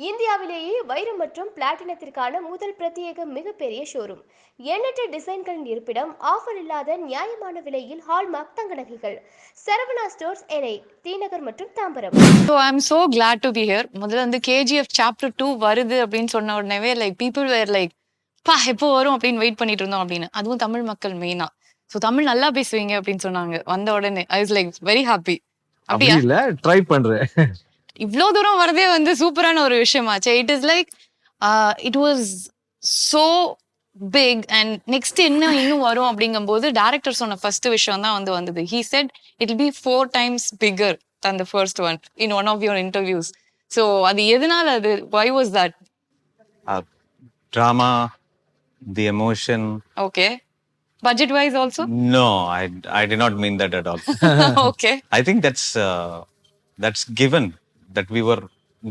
இந்தியாவிலேயே வைரம் மற்றும் பிளாட்டினத்திற்கான முதல் பிரத்யேக மிகப்பெரிய ஷோரூம். எண்ணற்ற டிசைன்களின் இருப்பிடம், ஆஃபர் இல்லாத நியாயமான விலையில் ஹால்மார்க் தங்க நகைகள். சரவணா ஸ்டோர்ஸ் என்ஐ, தீநகர் மற்றும் Tambaram. So I'm so glad to be here. முதல்ல வந்து KGF Chapter 2 வருது அப்படின்னு சொன்ன உடனே people were like பா எப்போ வரும் அப்படின்னு வெயிட் பண்ணிட்டு இருந்தோம் அப்படின்னு. அதுவும் தமிழ் மக்கள் மெயினா. ஸோ தமிழ் நல்லா பேசுவீங்க அப்படின்னு சொன்னாங்க வந்த உடனே. I was like very happy. அப்படியா? இல்ல ட்ரை பண்றேன். இவ்வளோ தூரம் வரதே வந்து சூப்பரான ஒரு விஷயமாச்சு. It is like it was so big and next என்ன இன்னும் வரும் அப்படிங்கும்போது டேரக்டர் சொன்ன ஃபர்ஸ்ட் விஷயம் தான் வந்து வந்தது. He set it will be 4 times bigger than the first one in one of your interviews. So அது எதனால அது why was that? Drama, the emotion. Okay. Budget wise also? No, I did not mean that at all. Okay. I think that's given that we were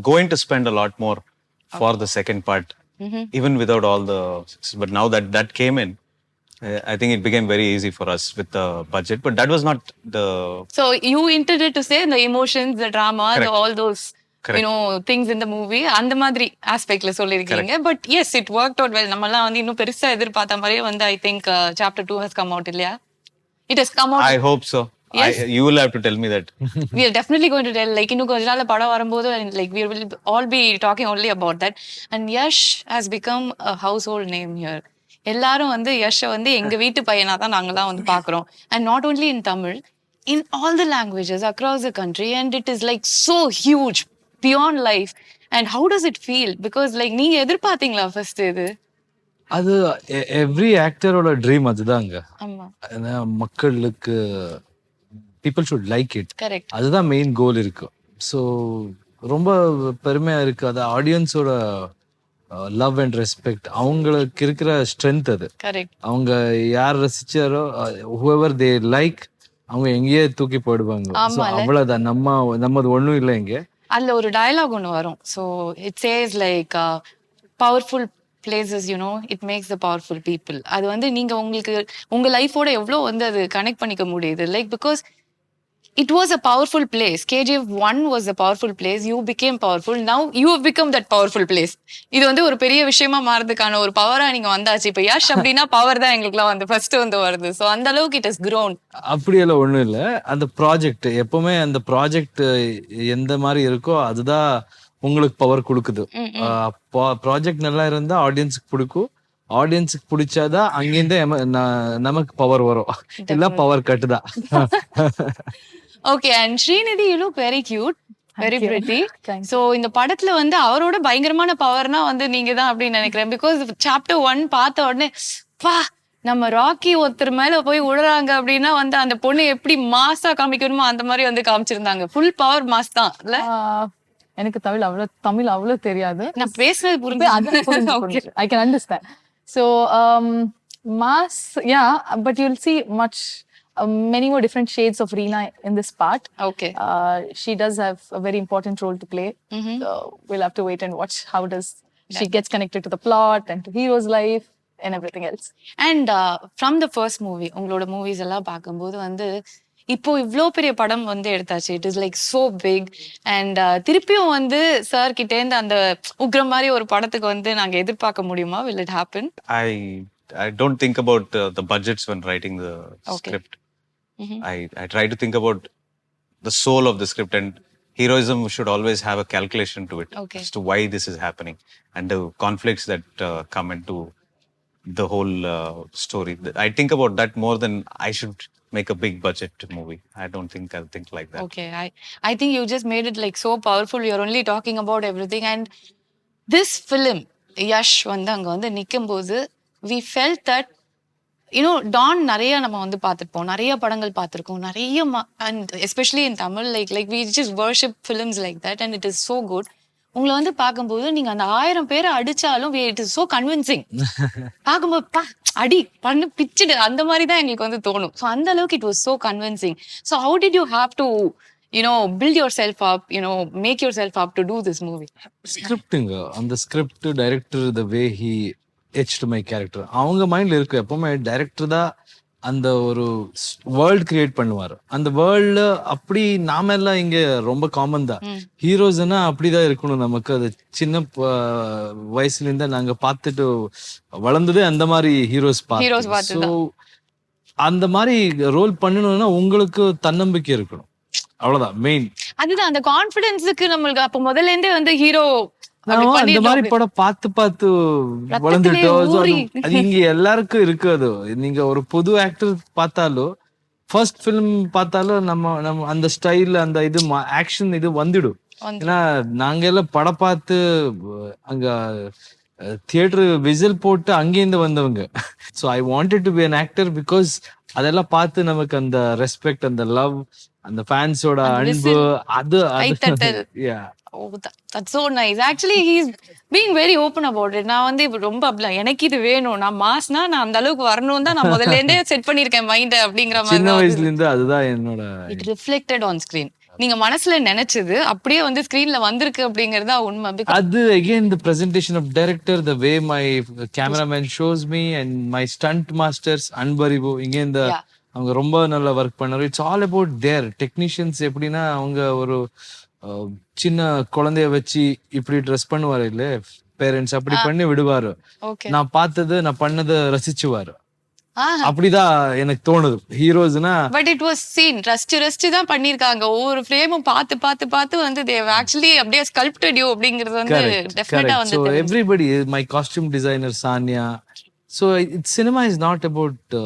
going to spend a lot more for the second part, even without all the. But now that came in, I think it became very easy for us with the budget. But that was not the. So you intended to say the emotions, the drama, all those. Correct. You know things in the movie அந்த மாதிரி ஆஸ்பெக்ட்ல சொல்லிருக்கீங்க. But S it worked out well. நம்மலாம் வந்து இன்னும் பெருசா எதிர்பார்த்த மாதிரியே வந்து I think Chapter 2 has come out இல்லையா? It has come out. I hope so. Yes. You will have to tell me that. We are definitely going to tell. Like இன்னும் கொஞ்ச நாள்ல படம் வரும்போது like we will all be talking only about that. And Yash has become a household name here. எல்லாரும் வந்து யஷை வந்து எங்க வீட்டு பையனா தான் நாங்களாம் வந்து பாக்குறோம். And not only in Tamil, in all the languages across the country, and it is like so huge beyond life. And how does it feel? Because like நீங்க எதிர்பார்த்தீங்களா ஃபர்ஸ்ட் இது? அது எவ்ரி ஆக்டரோட ட்ரீம் அதுதாங்க. ஆமா. மக்களுக்கு people should like it. Correct. அதுதான் main கோல் இருக்கு. So ரொம்ப பெருமையா இருக்கு. அது ஆடியன்ஸோட லவ் அண்ட் ரெஸ்பெக்ட், அவங்களுக்கு இருக்கிற ஸ்ட்ரென்த் அது. கரெக்ட். அவங்க யார் ரசிச்சாரோ whoever they like அவங்க எங்கேயே தூக்கி போயிடுவாங்க. ஸோ அவ்வளவுதான். நம்மது ஒண்ணும் இல்லை இங்க. அதுல ஒரு டயலாக் ஒன்று வரும். So it chase like powerful places it makes the powerful people. அது வந்து நீங்க உங்களுக்கு உங்க லைஃபோட எவ்வளோ வந்து அது கனெக்ட் பண்ணிக்க முடியுது. Like because it was a powerful place. KGF 1 was a powerful place. You became powerful. Now you have become that powerful place. இது வந்து ஒரு பெரிய விஷயமா மாறதுக்கான ஒரு பவரா நீங்க வந்தாச்சு. இப்ப யாஷ் அப்படின்னா பவர் தான் எங்களுக்குலாம் வந்து ஃபர்ஸ்ட் வந்து வருது. ஸோ அந்த அளவுக்கு இட் ஹஸ் grown. அப்படியெல்லாம் ஒண்ணும் இல்லை. அந்த ப்ராஜெக்ட் எப்பவுமே அந்த ப்ராஜெக்ட் எந்த மாதிரி இருக்கோ அதுதான் உங்களுக்கு பவர் கொடுக்குது. ப்ராஜெக்ட் நல்லா இருந்தா ஆடியன்ஸுக்கு பிடிக்கும். ஆடியன்ஸுக்கு பிடிச்சாதான் அங்கிருந்து நமக்கு பவர் வரும். இல்ல பவர் கட்டுதான். Okay. And Srinidhi you look very cute, very pretty. So இந்த படத்துல வந்து அவரோட பயங்கரமான பவர்னா வந்து நீங்க தான் அப்படின்னு நினைக்கிறேன். பிகாஸ் Chapter 1 பார்த்த உடனே பா நம்ம ராக்கி ஒருத்தர் மேல போய் விடுறாங்க அப்படின்னா வந்து அந்த பொண்ணு எப்படி மாசா காமிக்கணுமோ அந்த மாதிரி வந்து காமிச்சிருந்தாங்க. ஃபுல் பவர் மாஸ் தான் இல்ல? எனக்கு தமிழ் அவ்வளவு தெரியாது. நான் பேசுறது புரிஞ்சு I can understand. So mass, yeah, but you'll see many more different shades of Reena in this part. Okay. She does have a very important role to play. We'll have to wait and watch how does she gets connected to the plot and to hero's life and everything else. And from the first movie உங்களோட movies எல்லாம் பார்க்கும்போது வந்து இப்போ இவ்வளோ பெரிய படம் வந்து எடுத்தாச்சு. It is like so big. And திருப்பியும் வந்து சார் கிட்டேருந்து அந்த உக்ரம் மாதிரி ஒரு படத்துக்கு வந்து நாங்க எதிர்பார்க்க முடியுமா? will it happen? I don't think about the budgets when writing the script. I try to think about the soul of the script, and heroism should always have a calculation to it as to why this is happening and the conflicts that come into the whole story. I think about that more than I should make a big budget movie. I don't think I'll think like that. Okay. I think you just made it like so powerful. You're only talking about everything. And this film Yash வந்து அங்க வந்து நிக்கும்போது we felt that Don நிறைய நம்ம வந்து பார்த்துருப்போம், நிறைய படங்கள் பார்த்துருக்கோம், நிறைய and especially in Tamil like we just worship films like that and it is so good. உங்களை வந்து பார்க்கும்போது நீங்க அந்த 1000 பேரை அடிச்சாலும் it is so convincing. பார்க்கும்போது அடி பண்ணு பிச்சுடு அந்த மாதிரி தான் எங்களுக்கு வந்து தோணும். ஸோ அந்த அளவுக்கு it was so convincing. So how did you have to build yourself up, make yourself up to do this movie? ஸ்கிரிப்டுங்க, அந்த script director the way he etched my character அவங்க மைண்ட்ல இருக்கு. எப்பவுமே டைரக்டர் தான் அந்த ஒரு வேர்ல்ட் கிரியேட் பண்ணுவாரு. அந்த வேர்ல்டு அப்படி நாம எல்லாம் இங்க ரொம்ப காமன் தான். ஹீரோஸ்னா அப்படிதான் இருக்கணும் நமக்கு. அது சின்ன வயசுல இருந்தா நாங்க பார்த்துட்டு வளர்ந்ததே அந்த மாதிரி ஹீரோஸ் பார்த்து. ஸோ அந்த மாதிரி ரோல் பண்ணணும்னா உங்களுக்கு தன்னம்பிக்கை இருக்கணும், அவ்வளவுதான் மெயின். அதுதான் அந்த கான்ஃபிடன்ஸுக்கு நம்மளுக்கு அப்ப முதல்ல இருந்தே வந்து ஹீரோ அந்த மாதிரி படம் பார்த்து பார்த்து வளர்ந்துட்டோம். அது இங்க எல்லாருக்கும் இருக்கு. அது நீங்க ஒரு புது ஆக்டர் பார்த்தாலும் ஃபர்ஸ்ட் பிலிம் பார்த்தாலும் நம்ம அந்த ஸ்டைல் அந்த இது ஆக்ஷன் இது வந்துடும். ஏன்னா நாங்க எல்லாம் படம் பார்த்து அங்க தியேட்டர் விசில் போட்டு அங்கேருந்து வந்தவங்க. So I wanted to be an actor because அதெல்லாம் பார்த்து நமக்கு அந்த ரெஸ்பெக்ட், அந்த லவ், அந்த ஃபேன்ஸோட அன்பு, அது Oh, that's so nice. Actually, he's being very open about it. நான் வந்து இப்ப ரொம்ப எனக்கு இது வேணும், நான் மாஸ்னா நான் அந்த அளவுக்கு வரணும் தான் நான் முதல்ல இருந்தே செட் பண்ணிருக்கேன் மைண்ட் அப்படிங்கிற மாதிரி. சின்ன வயசுல இருந்து அதுதான் என்னோட. It reflected on screen. நீங்க மனசுல நினைச்சது அப்படியே வந்து ஸ்கிரீன்ல வந்திருக்கு அப்படிங்கறது தான் உண்மை. அது again the presentation of director, the way my cameraman shows me and my stunt masters அன்பரிவு இங்க இந்த அவங்க ரொம்ப நல்லா ஒர்க் பண்ணாரு. It's all about their technicians. எப்படின்னா அவங்க ஒரு சின்ன குழந்தைய வச்சு இப்படி ட்ரெஸ் பண்ணுவாரு இல்ல பேரண்ட்ஸ், அப்படி பண்ணி விடுவாரு. நான் பார்த்தது நான் பண்ணதை ரசிச்சுவாரு. அப்படிதான் எனக்கு தோணுது ஹீரோஸ்னா. பட் இட் வாஸ் சீன் ரசிச்சு தான் பண்ணிருக்காங்க. ஒவ்வொரு ஃப்ரேமும் பார்த்து பார்த்து பார்த்து வந்து they have actually அப்படியே sculpted you அப்படிங்கிறது வந்து டெஃபினட்டா வந்து. So everybody, my costume designer Sanya. So cinema is not about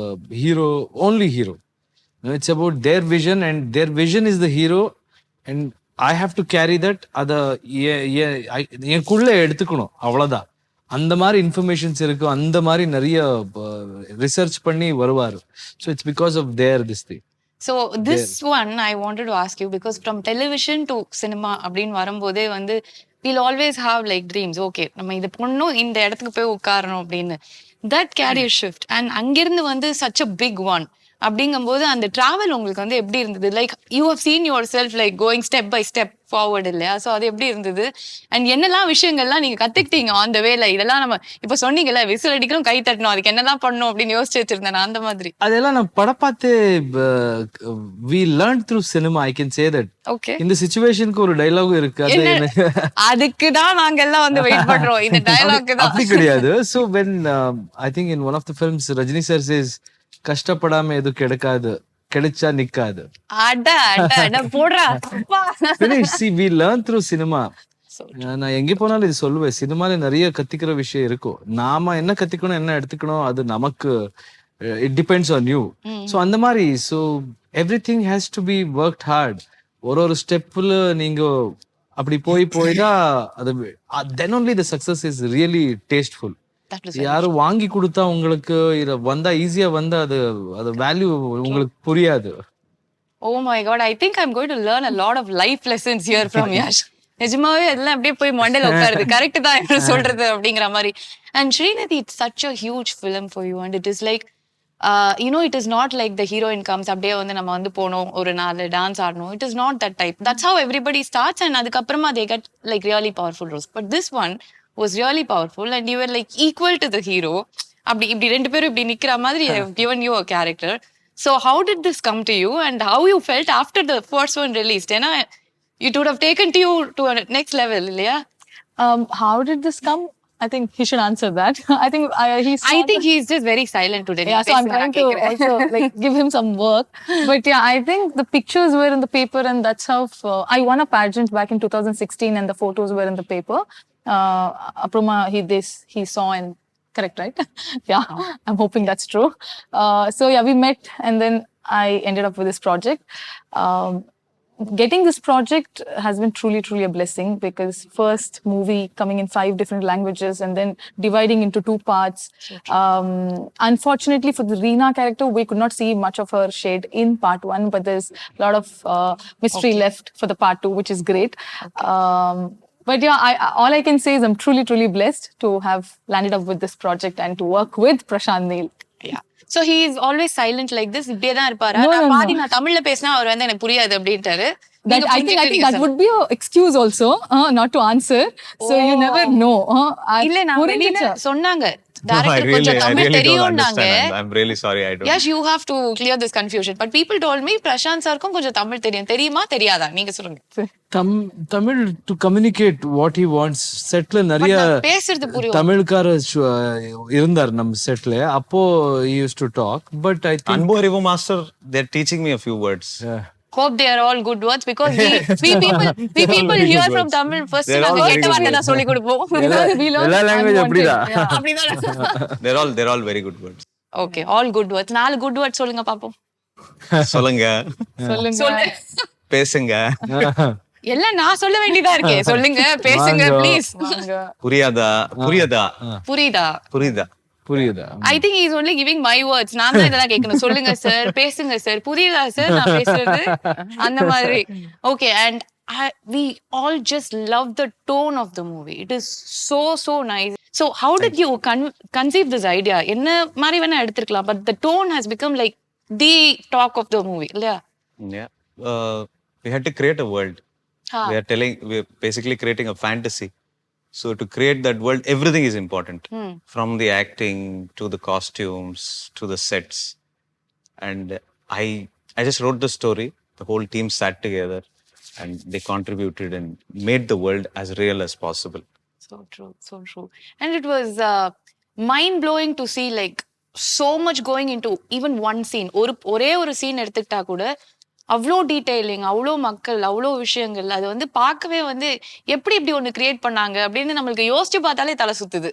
hero, only hero. No, it's about their vision, and their vision is the hero, and I have to carry that. அத எனக்குள்ள எடுத்துக்கணும், அவ்வளவுதான். அந்த மாதிரி informations இருக்கு, அந்த மாதிரி நிறைய ரிசர்ச் பண்ணி வருவாரு. So it's because of their this thing. So this one I wanted to ask you because from television to cinema அப்படின்னு வரும்போதே வந்து we'll always have like dreams. Okay, நம்ம இது பொண்ணும் இந்த இடத்துக்கு போய் உட்காரணும் அப்படின்னு. தட் கேரியர் ஷிஃப்ட் அண்ட் அங்கிருந்து வந்து சச் அ பிக் ஒன் அப்படிங்கும்போது அந்த டிராவல் உங்களுக்கு வந்து எப்படி இருந்தது? Like you have seen yourself like going step by step forward இல்லையா? ஸோ அது எப்படி இருந்தது? அண்ட் என்னெல்லாம் விஷயங்கள்லாம் நீங்க கத்துக்கிட்டீங்க ஆன் த வேல? இதெல்லாம் நம்ம இப்ப சொன்னீங்கல்ல விசில் அடிக்கணும் கை தட்டணும், அதுக்கு என்னதான் பண்ணணும் அப்படின்னு யோசிச்சு வச்சிருந்தேன் நான். அந்த மாதிரி அதெல்லாம் நான் படம் பார்த்து we learned through cinema, I can say that. Okay, இந்த சிச்சுவேஷனுக்கு ஒரு டயலாக் இருக்கு, அதுக்கு தான் நாங்க எல்லாம் வந்து வெயிட் பண்றோம் இந்த டயலாக் தான். அப்படி கிடையாது. So when I think in one of the films Rajini sir says கஷ்டப்படாம எதுவும் கிடைக்காது, கிடைச்சா நிக்காது. See, we learn through cinema. நான் எங்க போனாலும் இது சொல்லுவேன், சினிமால நிறைய கத்திக்கிற விஷயம் இருக்கும். நாம என்ன கத்திக்கணும் என்ன எடுத்துக்கணும் அது நமக்கு it depends on you. So அந்த மாதிரி so everything has to be worked hard. ஒரு ஸ்டெப்ல நீங்க அப்படி போய் தான் அது then only the success is really tasteful. யாரும் வாங்கி கொடுத்தா உங்களுக்கு இத வந்தா ஈஸியா வந்தா அது வேல்யூ உங்களுக்கு புரியாது. Oh my god, I think I'm going to learn a lot of life lessons here from Yash. நிஜமாவே எல்லாம் அப்படியே போய் மண்டையில உட்காருது. கரெக்ட் தான் என்ன சொல்றது அப்படிங்கிற மாதிரி. And Srinathi, it's such a huge film for you and it is like you know, it is not like the heroine comes அப்படியே வந்து நம்ம வந்து போனோம் ஒரு நாள் டான்ஸ் ஆடணும். It is not that type. That's how everybody starts and அதுக்கப்புறமா they get like really powerful roles. But this one was really powerful and you were like equal to the hero. இப்படி ரெண்டு பேரும் இப்படி நிக்கிற மாதிரி given you a character. So how did this come to you and how you felt after the first one released? ஏன்னா it would have taken you to a next level இல்லையா? How did this come? I think he should answer that. I think he's just very silent today. Yeah, so I'm trying to also like give him some work. But yeah, I think the pictures were in the paper and that's how I won a pageant back in 2016 and the photos were in the paper. Apruma he saw and correct, right? Yeah, I'm hoping that's true. So yeah, we met and then I ended up with this project. Getting this project has been truly a blessing because first movie coming in 5 different languages and then dividing into 2 parts. Unfortunately for the Reena character, we could not see much of her shade in part 1, but there's a lot of mystery left for the part 2, which is great. But yeah, all I can say is I'm truly blessed to have landed up with this project and to work with Prashant Neel. Yeah. So he is always silent like this. இப்படியே தான் இருப்பாரா? நான் தமிழ்ல பேசினா அவர் வந்து எனக்கு புரியாது அப்படின்ட்டாரு. I think that would be an excuse also not to answer. So you never know. இல்ல நான் வெளியில சொன்னாங்க director கொஞ்சம் I Tamil really don't தெரியும்னாங்க. understand. I'm really sorry. I don't. Yes, you have to clear this confusion. But people told me Prashanth சாருக்கும் கொஞ்சம் தமிழ் தெரியும். தெரியுமா தெரியாதா? நீங்க சொல்லுங்க. Tamil to communicate what he wants. செட்ல நிறைய பேசுறது புரியும். தமிழ்கார இருந்தார் நம்ம செட்ல. அப்போ he used to talk, but I think Anbu Arivu master, they're teaching me a few words. Hope they are all good words because we people hear from Tamil first நாங்க கேட்ட வார்த்தை தான் சொல்லி கொடுப்போம். எல்லா லாங்குவேஜ் அப்படிதான். அப்படிதான். They're all very good words. Okay, all good words. 4 good words சொல்லுங்க பாப்போம். சொல்லுங்க. சொல்லுங்க. பேசுங்க. எல்லாம் நான் சொல்ல வேண்டியதா இருக்கே. சொல்லுங்க, பேசுங்க ப்ளீஸ். புரியாதா? புரியுதா? I think he is only giving my words. நான் தான் இதெல்லாம் கேட்கணும். சொல்லுங்க சார், பேசுங்க சார், புரியுதா சார் நான் பேசுறது? அந்த மாதிரி. Okay, and we all just love the tone of the movie. It is so nice. So how did you conceive this idea? என்ன மாதிரி வேணா எடுத்துக்கலாம், but the tone has become like the talk of the movie. Yeah. We had to create a world. We're basically creating a fantasy. So to create that world, everything is important. From the acting to the costumes to the sets. And I just wrote the story. The whole team sat together and they contributed and made the world as real as possible. So true. And it was mind-blowing to see like so much going into even one scene. ஒரே ஒரு scene எடுத்துக்கிட்டா கூட அவ்வளோ detailing, அவ்வளோ மக்கள், அவ்வளோ விஷயங்கள். அது வந்து பார்க்கவே வந்து எப்படி ஒண்ணு கிரியேட் பண்ணாங்க அப்படின்னு நம்மளுக்கு யோசிச்சு பார்த்தாலே தலை சுத்துது.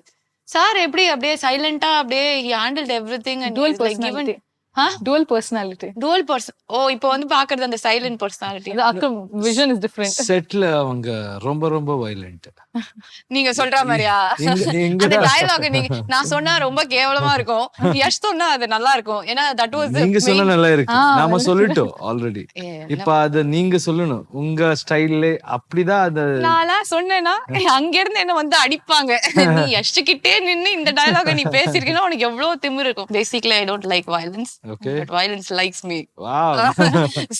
சார் அப்படியே சைலண்டா அப்படியே he handled everything and dual personality. Dual personality. ஓ இப்போ வந்து பாக்குறது அந்த silent personality. the vision is different. செட்ல அவங்க ரொம்ப வயலண்ட். நீங்க சொல்ற மாதிரியா? அந்த டயலாக் நான் சொன்னா ரொம்ப கேவலமா இருக்கும், யஷ் சொன்னா அது நல்லா இருக்கும். ஏன்னா that was நீங்க சொன்னா நல்லா இருக்கு. நாம சொல்லிட்டோம் ஆல்ரெடி. இப்ப அத நீங்க சொல்லணும் உங்க ஸ்டைல்ல. அப்படிதான் அது நானா சொன்னேனா அங்க இருந்து என்ன வந்து அடிப்பாங்க. நீ யஷ் கிட்டே நின்னு இந்த டயலாக நீ பேசிருக்கீனா உனக்கு எவ்வளவு திமிரு இருக்கும். Basically I don't like violence. Okay. But violence likes me. Wow.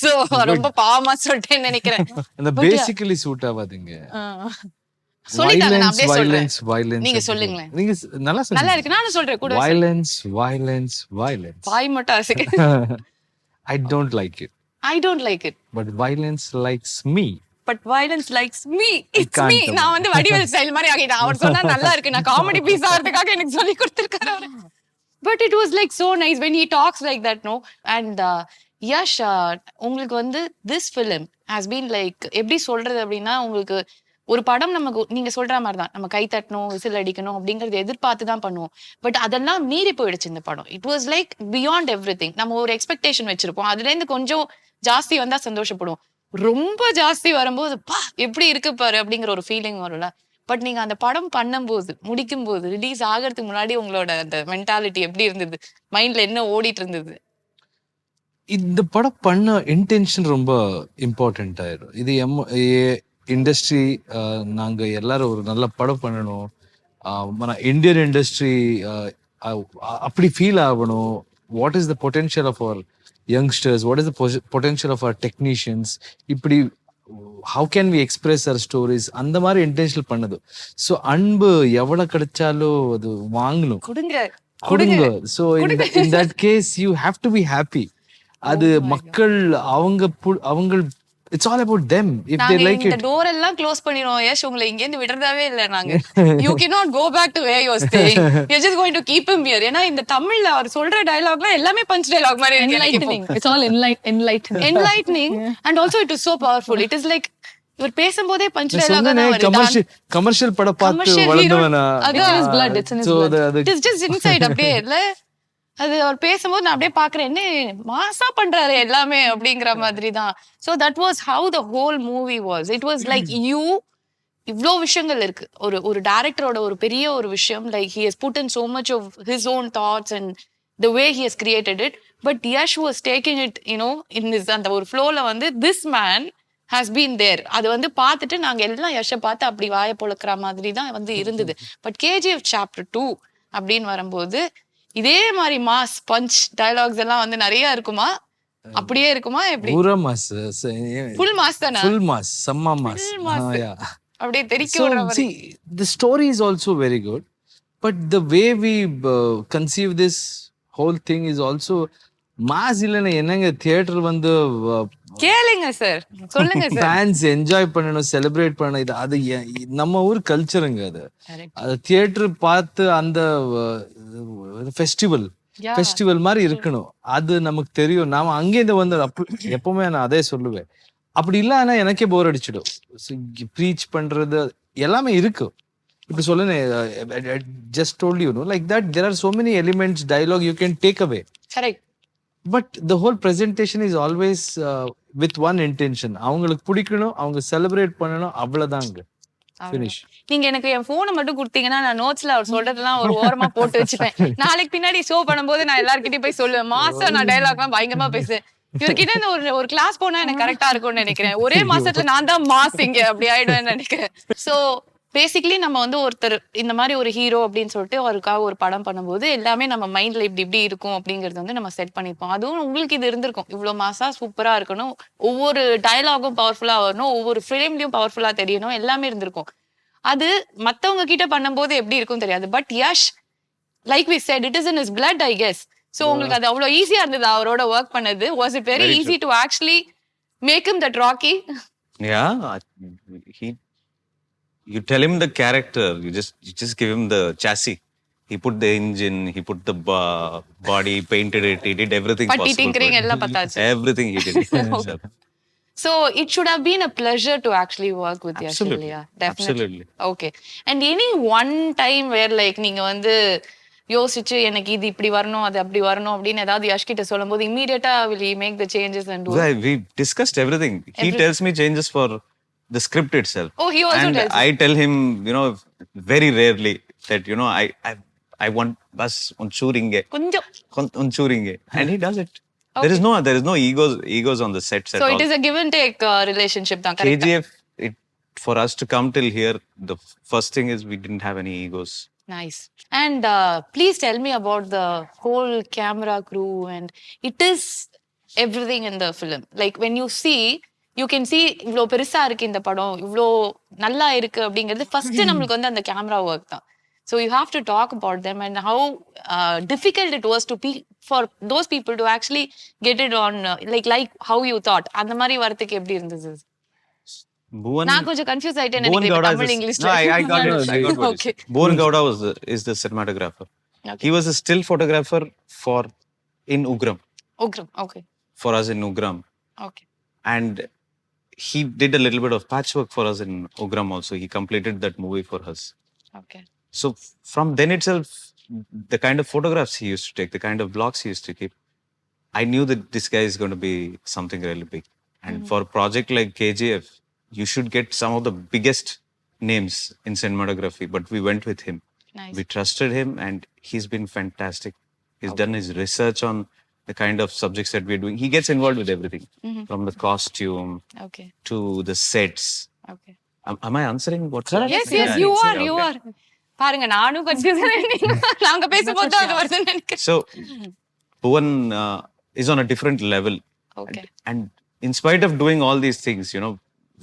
So ரொம்ப பாவமா சொல்லிட்டேன்னு நினைக்கிறேன். அந்த பேசிக்கலி சூட் ஆவாதீங்க. சொல்லிட்டாங்க, நான் அப்படியே சொல்றேன். violence நீங்க சொல்லுங்களேன். நீங்க நல்லா சொல்லுங்க. நல்லா இருக்கு, நானும் சொல்றேன் கூட. violence வாய் மட்டும் அசைக்க. I don't like it. But violence likes me. But violence likes me. It's me. நான் வந்து வடிவேல் ஸ்டைல் மாதிரி ஆகிட்டேன். அவர் சொன்னா நல்லா இருக்கு, நான் காமெடி பீஸ் ஆகிறதுக்காக எனக்கு சொல்லி கொடுத்திருக்காரு அவரு. But it was like so nice when he talks like that, no? And Yash, உங்களுக்கு வந்து this film has been like எப்படி சொல்றது அப்படின்னா, உங்களுக்கு ஒரு படம் நமக்கு நீங்க சொல்ற மாதிரி தான், நம்ம கை தட்டணும், விசில் அடிக்கணும் அப்படிங்கறது எதிர்பார்த்து தான் பண்ணுவோம். பட் அதெல்லாம் மீறி போயிடுச்சு இந்த படம். It was like beyond everything. நம்ம ஒரு எக்ஸ்பெக்டேஷன் வச்சிருப்போம், அதுல இருந்து கொஞ்சம் ஜாஸ்தி வந்தா சந்தோஷப்படுவோம். ரொம்ப ஜாஸ்தி வரும்போது பா எப்படி இருக்கு பாரு அப்படிங்கிற ஒரு ஃபீலிங் வரும்ல. பட் நீங்க அந்த படம் பண்ணும்போது, முடிக்கும் போது, ரிலீஸ் ஆகிறதுக்கு முன்னாடி உங்களோட அந்த மென்டாலிட்டி எப்படி இருந்தது? மைண்ட்ல என்ன ஓடிட்டு இருந்தது? இந்த படம் பண்ண இன்டென்ஷன் ரொம்ப இம்பார்ட்டன்ட் ஆயிடும். இது இண்டஸ்ட்ரி, நாங்க எல்லாரும் ஒரு நல்ல படம் பண்ணணும், இந்தியன் இண்டஸ்ட்ரி அப்படி ஃபீல் ஆகணும். What is the potential of our youngsters, what is the potential of our technicians, இப்படி how can we express our stories, அந்த மாதிரி இன்டென்ஷனல் பண்ணது. ஸோ அன்பு எவ்வளவு கிடைச்சாலும் அது வாங்கணும், கொடுங்க. So in that case you have to be happy. அது மக்கள் அவங்க it's all about them if they like it. இந்த டோர் எல்லாம் க்ளோஸ் பண்ணிரோம். யஷ் உங்களை இங்க இருந்து விடறதாவே இல்ல நாங்க. You cannot go back to where you are staying. You're just going to keep him here. ஏன்னா இந்த தமிழ்ல அவர் சொல்ற டயலாக்லாம் எல்லாமே பஞ்ச் டயலாக் மாதிரி enlightening. It's all enlightening and also it is so powerful. It is like இவர் பேசும்போதே punch dialogue தான் வருது. கமர்ஷியல் படம் பார்த்து வளர்ந்தவனா. It's in his blood. It is just inside அப்படியே இல்ல. அது அவர் பேசும்போது நான் அப்படியே பாக்குறேன், என்ன மாசா பண்றாரு எல்லாமே அப்படிங்கிற மாதிரி தான். So that was how the whole movie was. It was like இவ்ளோ விஷயங்கள் இருக்கு. ஒரு டைரக்டரோட ஒரு பெரிய ஒரு விஷயம், like he has put in so much of his own thoughts and the way he has created it. But Yash was taking it, in his அந்த ஒரு flowல வந்து this man has been there. அது வந்து பார்த்துட்டு நாங்க எல்லாம் யஷை பார்த்து அப்படி வாய பொழக்கிற மாதிரி தான் வந்து இருந்தது. பட் KGF Chapter 2 அப்படின்னு வரும்போது இதே மாதிரி மாஸ் பஞ்ச் டயலாக்ஸ் எல்லாம் வந்து நிறைய இருக்குமா, அப்படியே இருக்குமா, எப்படி? பூரா மாஸ், ஃபுல் மாஸ் தானா? ஃபுல் மாஸ், செம்ம மாஸ். அப்படியே தெரிக்க வர மாதிரி. See, the story is also very good. But the way we conceive this whole thing is also mass இல்லைன்னா என்னங்க தியேட்டர் வந்து கேளுங்க சார், சொல்லுங்க சார். ஃபேன்ஸ் என்ஜாய் பண்ணணும், செலிப்ரேட் பண்ணணும். இது அது நம்ம ஊர் கல்ச்சருங்க. அது தியேட்டர் பார்த்து அந்த ஃபெஸ்டிவல் மாதிரி இருக்கணும். அது நமக்கு தெரியும். நாம அங்கேருந்து வந்து எப்பவுமே நான் அதே சொல்லுவேன். அப்படி இல்லைன்னா எனக்கே போர் அடிச்சிடும். ப்ரீச் பண்றது எல்லாமே இருக்கு. இப்படி சொல்லுங்க, just told you, like that there are so many elements, dialogue you can take away. Correct. But the whole presentation is always with one intention. அவங்களுக்கு பிடிக்கணும், அவங்க செலிப்ரேட் பண்ணணும், அவ்வளவுதாங்க. ஃபினிஷ். நீங்க எனக்கு என் போனை மட்டும் கொடுத்தீங்கன்னா நான் நோட்ஸ்ல அவர் சொல்றதெல்லாம் ஒரு ஓரமா போட்டு வச்சுப்பேன். நாளைக்கு பின்னாடி ஷோ பண்ணும்போது நான் எல்லார்கிட்டயும் போய் சொல்லுவேன், மாசம் நான் டயலாக்லாம் பயங்கரமா பேசுவேன். இவர்கிட்ட இந்த ஒரு கிளாஸ் போனா எனக்கு கரெக்டா இருக்கும்னு நினைக்கிறேன். ஒரே மாசத்துல நான் தான் மாஸ் இங்க அப்படி ஆயிடுவேன்னு நினைக்கிறேன். சோ பேசிக்கலி நம்ம வந்து ஒருத்தர் இந்த மாதிரி ஒரு ஹீரோ அப்படின்னு சொல்லிட்டு அவருக்காக ஒரு படம் பண்ணும்போது எல்லாமே நம்ம மைண்ட்ல இப்படி இருக்கும் அப்படிங்கறது வந்து நம்ம செட் பண்ணிப்போம். அதுவும் உங்களுக்கு இது இருந்திருக்கும், இவ்வளவு மாசா சூப்பரா இருக்கணும், ஒவ்வொரு டயலாகும் பவர்ஃபுல்லா வரணும், ஒவ்வொரு ஃப்ரேம்லயும் பவர்ஃபுல்லா தெரியணும், எல்லாமே இருந்திருக்கும். அது மத்தவங்க கிட்ட பண்ணும்போது எப்படி இருக்கும் தெரியாது. But Yash, like we said, it is in his blood, I guess. So உங்களுக்கு அது அவ்வளவு ஈஸியா இருந்தது அவரோட ஒர்க் பண்ணது? Was it very easy to actually make him that Rocky? You tell him the character, you just give him the chassis. He put the engine, he put the body, painted it, he did everything possible. Tinkering எல்லாம் பார்த்தாச்சு. Everything he did. So it should have been a pleasure to actually work with Yash. Absolutely. Definitely. Okay. And any one time where like நீங்க வந்து யோசிச்சு எனக்கு இது இப்படி வரணும், அது அப்படி வரணும் அப்படின்னு ஏதாவது யஷ் கிட்ட சொல்லும்போது immediately will he make the changes and do it? We discussed everything. He tells me changes for the script itself. Oh, he also and tells I tell him, very rarely that, I want bus unchuringe. Unchuringe. And he does it. Okay. There is no egos on the sets at all. So it is a give and take relationship. KGF, for us to come till here, the first thing is we didn't have any egos. Nice. And please tell me about the whole camera crew, and it is everything in the film. Like when you see, you can see இவ்ளோ பெருசா இருக்கு இந்த படம், இவ்ளோ நல்லா இருக்கு அப்படிங்கிறது first நம்மளுக்கு வந்து அந்த கேமரா ஒர்க் தான். So you have to talk about them and how difficult it was for those people to actually get it on like how you thought. அந்த மாதிரி வரதுக்கு எப்படி இருந்தது? நான் கொஞ்சம் கன்ஃபியூஸ் ஆயிட்டேன் நினைக்கிறேன் தமிழ் இங்கிலீஷ்ல. No, I got it. Okay. Bhuvan Gowda is the cinematographer. Okay. He was a still photographer in Ugram. Okay. For us in Ugram. Okay. And he did a little bit of patchwork for us in Ugram also. He completed that movie for us. Okay. So from then itself, the kind of photographs he used to take, the kind of vlogs he used to keep, I knew that this guy is going to be something really big. And for a project like KGF, you should get some of the biggest names in cinematography. But we went with him. Nice. We trusted him and he's been fantastic. He's done his research on the kind of subjects that we're doing. He gets involved with everything, from the costume to the sets. Okay. Am I answering what? Yes, you are. பாருங்க நானும் confuse ஆயிட்டேன். நாங்க பேசும்போது அது வருதுன்னு நினைக்கிறேன். So Bhuvan is on a different level. Okay. And in spite of doing all these things,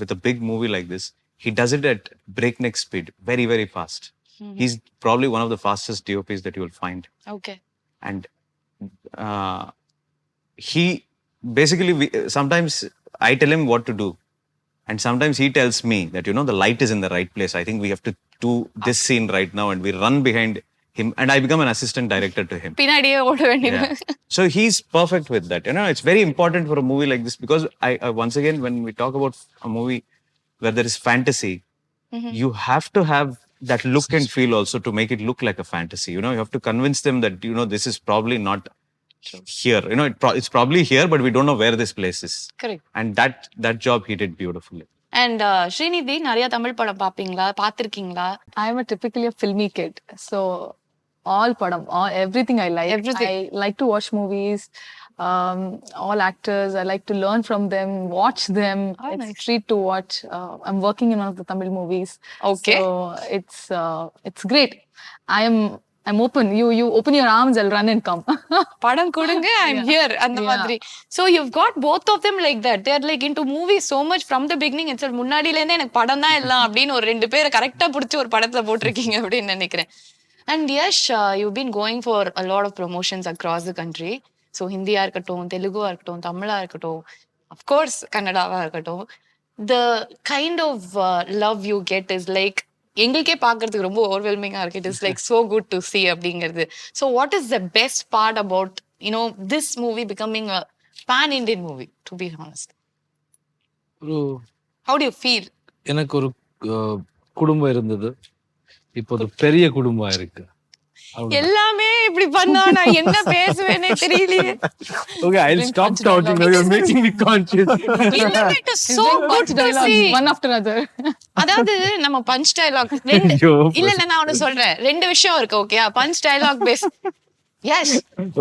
with a big movie like this, he does it at breakneck speed, very, very fast. He's probably one of the fastest DOPs that you will find. Okay. And he basically, sometimes I tell him what to do, and sometimes he tells me that the light is in the right place. I think we have to do this scene right now, and we run behind him, and I become an assistant director to him. பின்னாடியே ஓட வேண்டியது. So he's perfect with that. It's very important for a movie like this, because I once again, when we talk about a movie where there is fantasy, you have to have that look and feel also to make it look like a fantasy. You have to convince them that this is probably not here. It's probably here, but we don't know where this place is. Correct. And that job he did beautifully. And Srinidhi, நிறைய தமிழ் படம் பாப்பீங்களா, பாத்திருக்கீங்களா? I am a typically a filmy kid, so everything I like. Everything. I like to watch movies, all actors. I like to learn from them, watch them. It's nice. a treat to watch. I'm working in one of the Tamil movies. Okay. So it's great. I'm open. You open your arms, I'll run and come. படம் கொடுங்க, I'm here. அந்த மாதிரி. So you've got both of them like that. They're like into movies so much from the beginning itself. முன்னாடில இருந்தே எனக்கு படம் தான் எல்லாம் அப்படின்னு ஒரு ரெண்டு பேரை கரெக்டா புடிச்சு ஒரு படத்துல போட்டிருக்கீங்க அப்படின்னு நினைக்கிறேன். And Yash, you've been going for a lot of promotions across the country. So Hindi-ஆ இருக்கட்டும், தெலுங்குவா இருக்கட்டும், தமிழா இருக்கட்டும், of course கன்னடாவா இருக்கட்டும். The kind of love you get is like எங்களுக்கே பார்க்கறதுக்கு ரொம்ப ஓவர்வெல்மிங்கா இருக்கு. It is like so good to see அப்படிங்கிறது. So what is the best part about, you know, this movie becoming a pan-Indian movie, to be honest? How do you feel? எனக்கு ஒரு குடும்பம் இருந்தது, இப்போ ஒரு பெரிய குடும்பம் இருக்கு. எல்லாமே இப்படி பண்ணா நான் என்ன பேசுவேனே தெரியலையே. Okay, I'll stop talking now. You're making me conscious. It is so good to see. One after another. அதாவது நம்ம பஞ்ச் டயலாக் ரெண்டு இல்ல நான் ஒன்னு சொல்றேன். ரெண்டு விஷயம் இருக்கு. ஓகேயா? Punch dialogue base. Yes.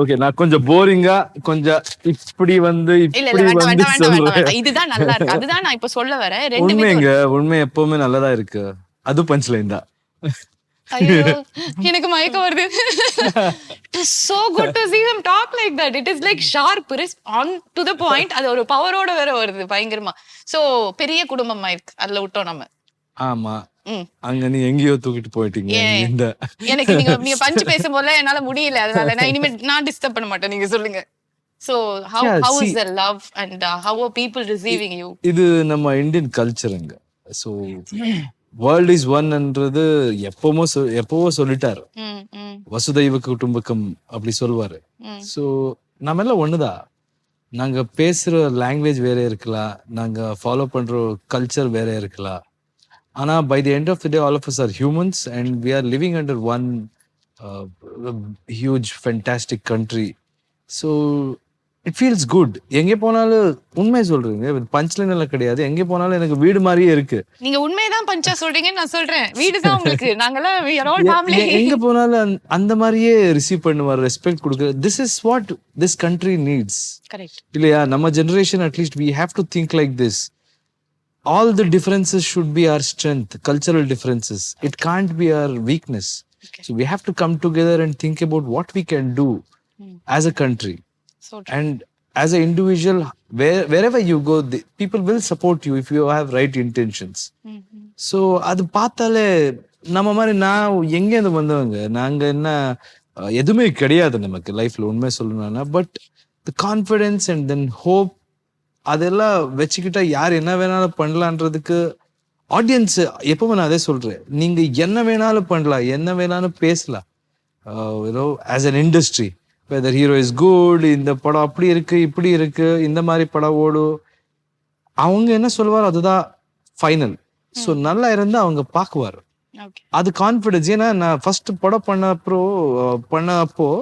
Okay, நான் கொஞ்சம் போரிங்கா கொஞ்சம் இப்படி வந்து இப்படி வந்து சொல்றேன். இதுதான் நல்லா இருக்கு. அதுதான் நான் இப்ப சொல்ல வரேன். ரெண்டு உண்மை எப்பவுமே நல்லதா இருக்கு. அது பஞ்ச் லைன் தான். ஐயோ எனக்கு மயக்கம் வருது. It is so good to see them talk like that. It is like sharp, on to the point. அது ஒரு பவரோட வேற வருது பயங்கரமா. சோ பெரிய குடும்பமா இருக்கு. அதுல விட்டோம் நம்ம. ஆமா. அங்க நீ எங்கேயோ தூக்கிட்டு போயிட்டீங்க. இந்த எனக்கு நீங்க பஞ்ச் பேசும்போது என்னால முடியல. அதனால நான் இனிமே நான் டிஸ்டர்ப் பண்ண மாட்டேன். நீங்க சொல்லுங்க. So how is the love and how are people receiving you? இது நம்ம இந்தியன் கல்ச்சருங்க. So வேர்ல்ட் இஸ் ஒன்ன்றது எப்பவோ சொல்லிட்டாரு. வசுதைவ குடும்பக்கம் அப்படி சொல்லுவாரு. ஸோ நம்ம எல்லாம் ஒண்ணுதான். நாங்க பேசுற லாங்குவேஜ் வேற இருக்கலாம், நாங்க ஃபாலோ பண்ற கல்ச்சர் வேற இருக்கலாம். ஆனா by the end of the day all of us are humans and we are living under one huge fantastic country. So it feels good. எங்கே போனாலும் உண்மை சொல்றீங்க, பஞ்ச்லைன் எல்லாம் கிடையாது. எங்கே போனாலும் எனக்கு வீடு மாதிரியே இருக்கு. நீங்க உண்மைதான் பஞ்சா சொல்றீங்கன்னு நான் சொல்றேன். வீடு தான் உங்களுக்கு. நாங்கெல்லாம் we are all family. எங்க போனாலும் அந்த மாதிரியே ரிசீவ் பண்ணுவார், ரெஸ்பெக்ட் கொடுக்குற. This is what this country needs. Correct இல்லையா? நம்ம generation at least we have to think like this. All the differences should be our strength, cultural differences. It can't be our weakness. So we have to come together and think about what we can do as a country. So and as an individual, wherever you go, people will support you if you have right intentions. So அது பார்த்தாலே நம்ம மாதிரி நான் எங்கேருந்து வந்தவங்க, நாங்க என்ன எதுவுமே கிடையாது நமக்கு லைஃப்ல உண்மை சொல்லணும்னா. But the confidence and then hope அதெல்லாம் வச்சுக்கிட்டா யார் என்ன வேணாலும் பண்ணலான்றதுக்கு ஆடியன்ஸ் எப்பவுமே நான் அதே சொல்றேன். நீங்க என்ன வேணாலும் பண்ணலாம், என்ன வேணாலும் பேசலாம். As an industry whether hero is good, இந்த படம் அப்படி இருக்கு இப்படி இருக்கு, இந்த மாதிரி படம் ஓடும், அவங்க என்ன சொல்லுவாரோ அதுதான் ஃபைனல். ஸோ நல்லா இருந்தா அவங்க பார்க்குவார். அது கான்ஃபிடன்ஸ். ஏன்னா நான் ஃபர்ஸ்ட் படம் பண்ணப்போ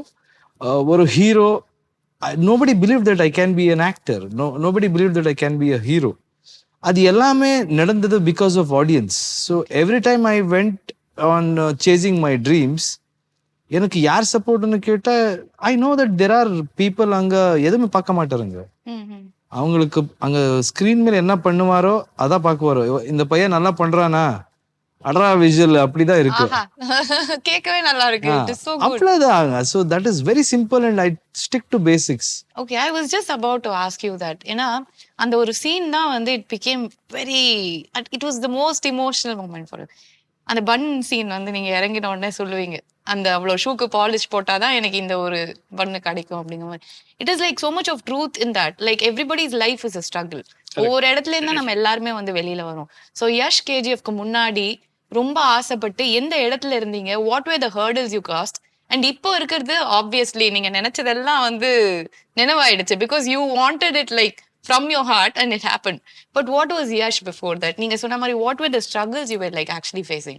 ஒரு hero, nobody believed that I can be an actor. Nobody believed that I can be a hero. அது எல்லாமே நடந்தது because of audience. So every time I went on chasing my dreams, எனக்கு யார் சப்போர்ட்னு கேட்டா I know that there are people அங்க எதுவுமே பார்க்க மாட்டாருங்க. அவங்களுக்கு அங்க ஸ்கிரீன் மேல என்ன பண்ணுவாரோ அதான் பார்க்குவாரோ. இந்த பையன் நல்லா பண்றானா, அட்ரா விஷுவல் அப்படிதான் இருக்கு. கேட்கவே நல்லா இருக்கு. It is so good. அப்படிதான். So that is very simple and I stick to basics. Okay, I was just about to ask you that. ஏன்னா அந்த ஒரு சீன் தான் வந்து it became very, it was the most emotional moment for you. அந்த பன் scene வந்து நீங்க இறங்கின உடனே சொல்லுவீங்க, அந்த அவ்வளோ ஷூக்கு பாலிஷ் போட்டாதான் எனக்கு இந்த ஒரு பண்ணு கிடைக்கும் அப்படிங்கிற மாதிரி. It is like so much of truth in that. Like everybody's life is a struggle. ஒவ்வொரு இடத்துல இருந்தா நம்ம எல்லாருமே வந்து வெளியில வரோம். ஸோ யஷ் கேஜிஎஃப்க்கு முன்னாடி ரொம்ப ஆசைப்பட்டு எந்த இடத்துல இருந்தீங்க, what were the hurdles you crossed, and இப்போ இருக்கிறது ஆப்வியஸ்லி நீங்க நினைச்சதெல்லாம் வந்து நினைவாயிடுச்சு. Because you wanted it like from your heart and it happened. But what was Yash before that? நீங்க சொன்ன மாதிரி what were the struggles you were like actually facing?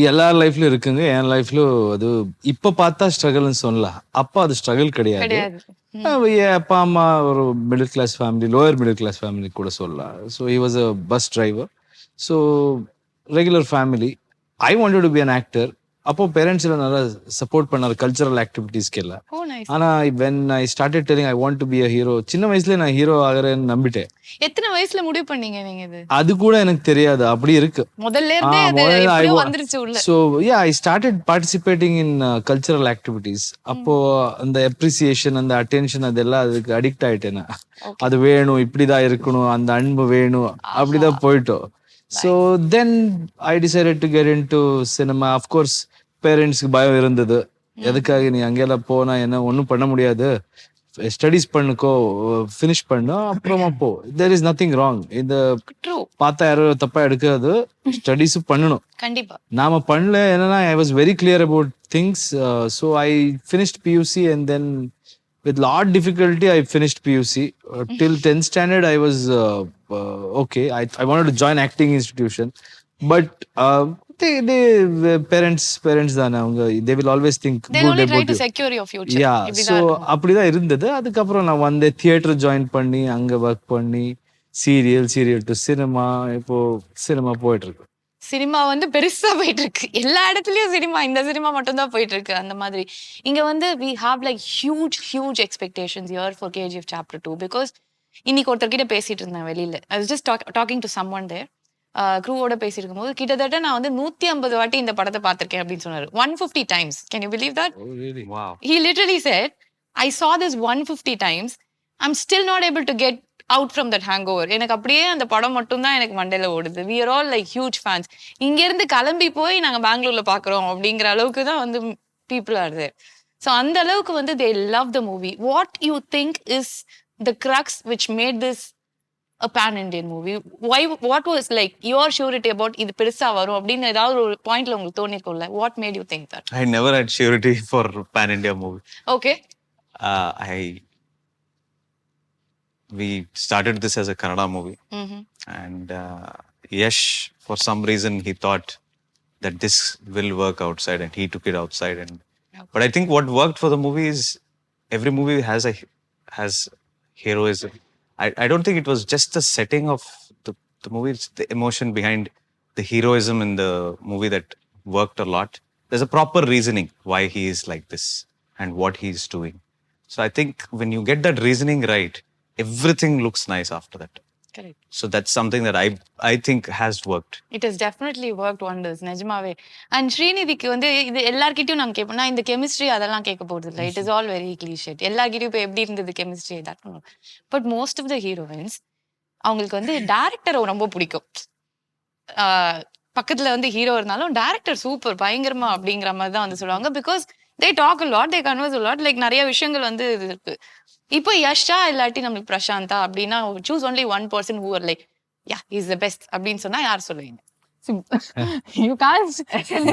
எல்லார் லைஃப்ல இருக்குங்க. என் லைஃப்ல அது இப்ப பார்த்தா ஸ்ட்ரகிள்னு சொல்லலாம். அப்ப அது ஸ்ட்ரகிள் கிடையாது. அப்பா அம்மா ஒரு middle class family, lower middle class family கூட சொல்லலாம். So he was a bus driver. So regular family. I wanted to be an actor. அப்போ பேரண்ட்ஸ் எல்லாம் நல்லா சப்போர்ட் பண்ணாரு கல்ச்சரல் ஆக்டிவிட்டீஸ்க்கு எல்லாம். ஆனா when I started telling I want to be a hero, சின்ன வயசுல நான் ஹீரோ ஆகிறேன்னு நம்பிட்டேன். எத்தனை வயசுல முடிவு பண்ணீங்க நீங்க இது? அது கூட எனக்கு தெரியாது, அப்படி இருக்கு முதல்ல இருந்தே அது எப்படியோ வந்துருச்சு உள்ள. So yeah, I started participating in cultural activities. அப்போ அந்த appreciation, அந்த attention அதெல்லாம் அதுக்கு அடிக்ட் ஆயிட்டேன். அது வேணும், இப்படிதான் இருக்கணும், அந்த அன்பு வேணும், அப்படிதான் போயிட்டோம். So then I decided to get into cinema. Of course, parents பயம் இருந்தது. எதுக்காக நீ அங்கெல்லாம் போனா என்ன ஒன்றும் பண்ண முடியாது, ஸ்டடீஸ் பண்ணுக்கோ, ஃபினிஷ் பண்ணு, அப்புறமா போ. There is nothing wrong. இந்த பார்த்தா யாரும் தப்பா எடுக்காது, ஸ்டடீஸும் பண்ணணும். கண்டிப்பா நாம பண்ணல என்னன்னா, I was very clear about things. So I finished PUC and then with lot difficulty I finished PUC. Till 10th standard I was okay. I wanted to join acting institution, but they parents தானே அவங்க, they will always think they good only try about to you. secure your future. Yeah, so அப்படிதான் இருந்தது. அதுக்கப்புறம் நான் வந்து theatre join பண்ணி அங்க work பண்ணி சீரியல் டு சினிமா, இப்போ சினிமா போயிட்டு இருக்கு. சினிமா வந்து பெருசா போயிட்டு இருக்கு, எல்லா இடத்துலயும் சினிமா, இந்த சினிமா மட்டும் தான் போயிட்டு இருக்கு. அந்த மாதிரி இங்க வந்து we have like huge expectations here for KGF Chapter 2 because இன்னைக்கு ஒருத்தர்கிட்ட பேசிட்டு இருந்தேன் வெளியில. I was just talking to someone there. க்ரூவோட பேசிட்டு இருக்கும்போது கிட்டத்தட்ட நான் வந்து 150 வாட்டி இந்த படத்தை பார்த்திருக்கேன் அப்படின்னு சொன்னாரு. 150 times. Can you believe that? Oh really? Wow. He literally said, I saw this 150 times. I'm still not able to get out from that hangover. எனக்கு அப்படியே அந்த படம் மட்டும் தான் எனக்கு மண்டையில ஓடுது. We are all like huge fans. இங்க இருந்து கிளம்பி போய் நாங்க பெங்களூர்ல பாக்குறோம் அப்படிங்கிற அளவுக்கு தான் வந்து people are there. So அந்த அளவுக்கு வந்து they love the movie. What you think is the crux which made this a pan-Indian movie? What was like your surety about இது பெருசா வரும் அப்படின்னு ஏதாவது ஒரு பாயிண்ட்ல உங்களுக்கு தோணிருக்கும்ல? What made you think that? I never had surety for pan-India movie. Okay. We started this as a Kannada movie. And Yash, for some reason, he thought that this will work outside and he took it outside. And but I think what worked for the movie is every movie has heroism. I don't think it was just the setting of the movie, it's the emotion behind the heroism in the movie that worked a lot. There's a proper reasoning why he is like this and what he's doing. So I think when you get that reasoning right, everything looks nice after that. Correct. So that's something that I think has worked. It has definitely worked wonders, நிஜமாவே. And ஸ்ரீநிதிக்கு வந்து இது எல்லார்கிட்டயும் நாங்க கேட்போம், இந்த chemistry அதெல்லாம் கேட்க போறது இல்லை. It is all very cliche. எல்லார்கிட்டயும் இப்போ எப்படி இருந்தது chemistry that. But most of the heroines அவங்களுக்கு வந்து டைரக்டரை ரொம்ப பிடிக்கும். பக்கத்துல வந்து ஹீரோ இருந்தாலும் டைரக்டர் சூப்பர் பயங்கரமா அப்படிங்கிற மாதிரி தான் வந்து சொல்லுவாங்க. Because they talk a lot, they converse a lot, like நிறைய விஷயங்கள் வந்து இருக்கு. இப்போ யஷா இல்லாட்டி நம்மளுக்கு பிரசாந்தா அப்படின்னா choose only one person who are like yeah he's the best அப்படின்னு சொன்னா யார் சொல்லுவீங்க? You can't.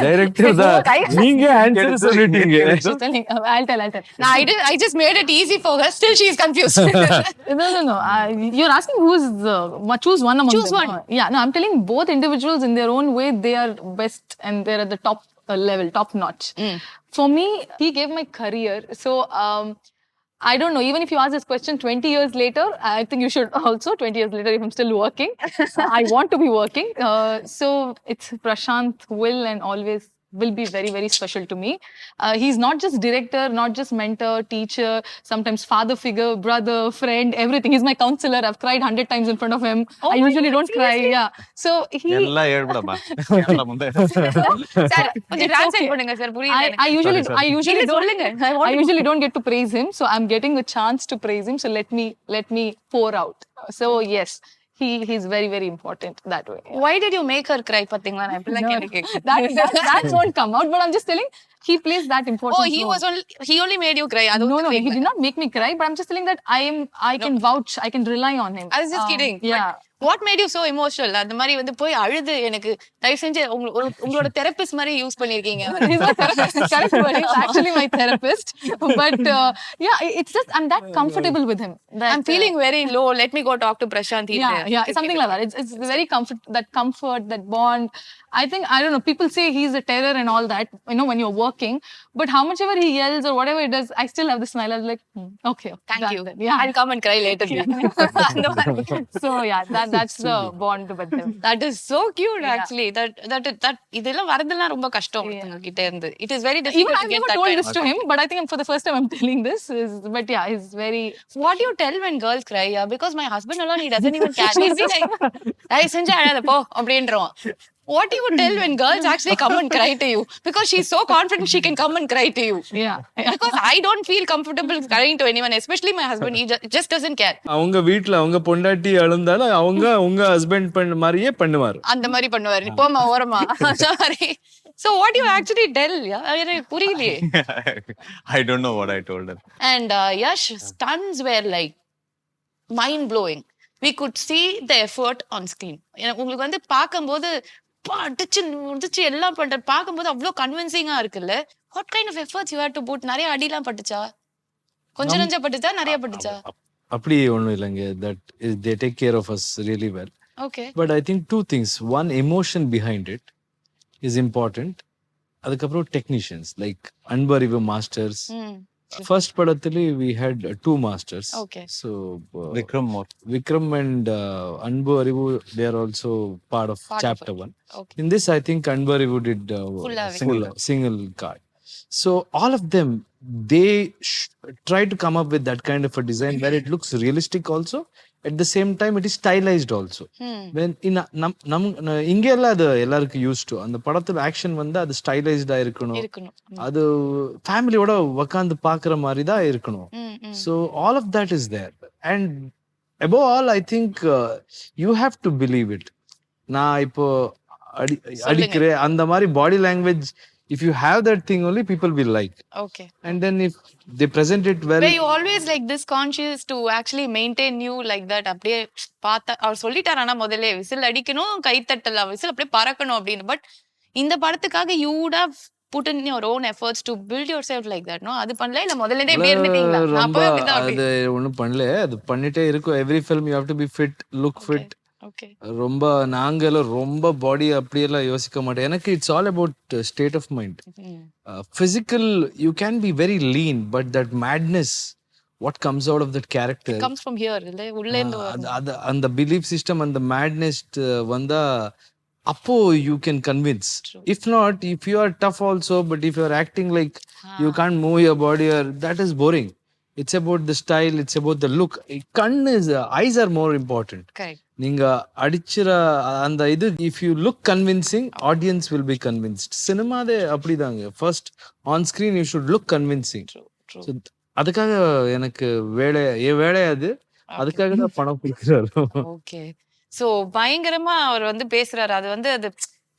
Director தான் நீங்க ஆன்சர் சொல்லிட்டீங்க. I'll tell. No, I just made it easy for her. Still she is confused. No. You're asking who's choose one among Choose them. one. Yeah, no, I'm telling both individuals in their own way they are best and they're at the top level, top notch. For me, he gave my career. So I don't know, even if you ask this question 20 years later, I think you should also, 20 years later, if I'm still working, I want to be working. So it's Prashant will and always will be very, very special to me. He's not just director, not just mentor, teacher, sometimes father figure, brother, friend, everything. He's my counselor. I've cried 100 times in front of him. Oh I usually don't cry. Yeah. So he... எல்லாம் ஏழ்படமா camera முந்தே sir கொஞ்சம் translate பண்ணுங்க sir, புரியல. I usually don't get to praise him, so I'm getting the chance to praise him. So let me pour out. So yes, he's very, very important that way. Yeah. Why did you make her cry? பாத்தீங்களா, நான் இப்படி எல்லாம் கேட்கிறேன். That won't come out, but I'm just telling he plays that important role. He only made you cry. No, he did not make me cry, but I'm just telling that I can vouch, I can rely on him. I was just kidding. Yeah. What made you so emotional? அந்த மாதிரி வந்து போய் அழுது எனக்கு தயவு செஞ்சு உங்களோட therapist மாதிரி யூஸ் பண்ணிருக்கீங்க. Correct, but he's actually my therapist. But yeah, it's just I'm that comfortable with him. I'm feeling very low. Let me go talk to Prashant. Yeah, something like that. It's very comfort, that bond. I think, I don't know, people say he's a terror and all that, when you're working, but how much ever he yells or whatever he does, I still have the smile. I was like, okay. Thank you. Then. Yeah. I'll come and cry later. So yeah, that's the bond with him. That is so cute, actually. That இதெல்லாம் வரதெல்லாம் ரொம்ப கஷ்டம் கிட்ட இருந்து. It is very difficult. Even I've never told this to him, but I think for the first time I'm telling this. But yeah, he's very... What do you tell when girls cry? Yeah, because my husband alone, he doesn't even care. He'll be like, I செஞ்சு அழாத போ அப்படின்றோம். What do you tell when girls actually come and cry to you? Because she's so confident she can come and cry to you. Yeah. Because I don't feel comfortable crying to anyone, especially my husband. He just doesn't care. அவங்க வீட்ல அவங்க பொண்டாட்டி அழுந்தாலும் அவங்க உங்க husband பண்ண மாதிரியே பண்ணுவாரு. அந்த மாதிரி பண்ணுவாரு. நீ போமா ஓரமா. Sorry. So what do you actually tell? எனக்கு புரியலையே. I don't know what I told her. And Yash, stunts were like mind blowing. We could see the effort on screen. உங்களுக்கு வந்து பார்க்கும்போது அடிச்சு எல்லாம் பண்ற பார்க்கும்போது அவ்வளோ கன்வின்சிங்கா இருக்குல்ல. What kind of efforts you had to put? நிறைய அடிலாம் பட்டுச்சா? கொஞ்சம் நஞ்சம் பட்டுச்சா? நிறைய பட்டுச்சா? அப்படி ஒண்ணும் இல்லைங்க. That they take care of us really well. Okay. But I think two things. One, emotion behind it is important. அதுக்கப்புறம் technicians like Anbariv masters. First படத்துல we had two masters. Okay. So Vikram and Anbu Arivu, they are also part of chapter 1. Okay. In this I think Anbu Arivu did single card. So all of them, they try to come up with that kind of a design where it looks realistic also. At the same time it is stylized also. When in இங்க எல்லாம் அது எல்லாருக்கும் use to அந்த படத்துல action வந்து அது ஸ்டைலைஸ்டா இருக்கணும், அது ஃபேமிலியோட உட்காந்து பாக்குற மாதிரி தான் இருக்கணும். So all of that is there, and above all I think you have to believe it. நான் இப்போ அடிக்கிற அந்த மாதிரி body language, if you have that thing only people will like. Okay. And then if they present it well. Were you always like this conscious to actually maintain you like that? அப்படியே பார்த்தா அவர் சொல்லிட்டாரானா முதல்ல whistle அடிக்கணும், கை தட்டலாம், whistle அப்படியே பறக்கணும் அப்படின்னு. But இந்த படத்துக்காக you would have put in your own efforts to build yourself like that, no? அது பண்ணல இல்ல முதல்ல இருந்தே இப்படி இருந்துட்டீங்களா? நான் போய் அப்படிதான். அது ஒண்ணும் பண்ணல, அது பண்ணிட்டே இருக்கும். every film you have to be fit, look fit. Okay. ரொம்ப நாங்களும் ரொம்ப பாடி அப்படியெல்லாம் யோசிக்க மாட்டேன். எனக்கு it's all about state of mind. physical you can be very lean, but that madness what comes out of that character comes from here, இல்ல உள்ள இருந்து அந்த belief system and the madness வந்தா அப்போ you can convince. If not, if you are tough also, but if you are acting like you can't move your body, or that is boring. It's about the style, it's about the look. Eyes are more important. Correct. நீங்க அடிச்சுற அந்த இது, if you look convincing, audience will be convinced. சினிமாதே அப்படிதாங்க. First on screen you should look convincing. So அதுக்காக எனக்கு வேலை அது, அதுக்காக தான் பணம் கொடுக்குறாரு. ஓகே. சோ பயங்கரமா அவர் வந்து பேசுறாரு. அது வந்து அது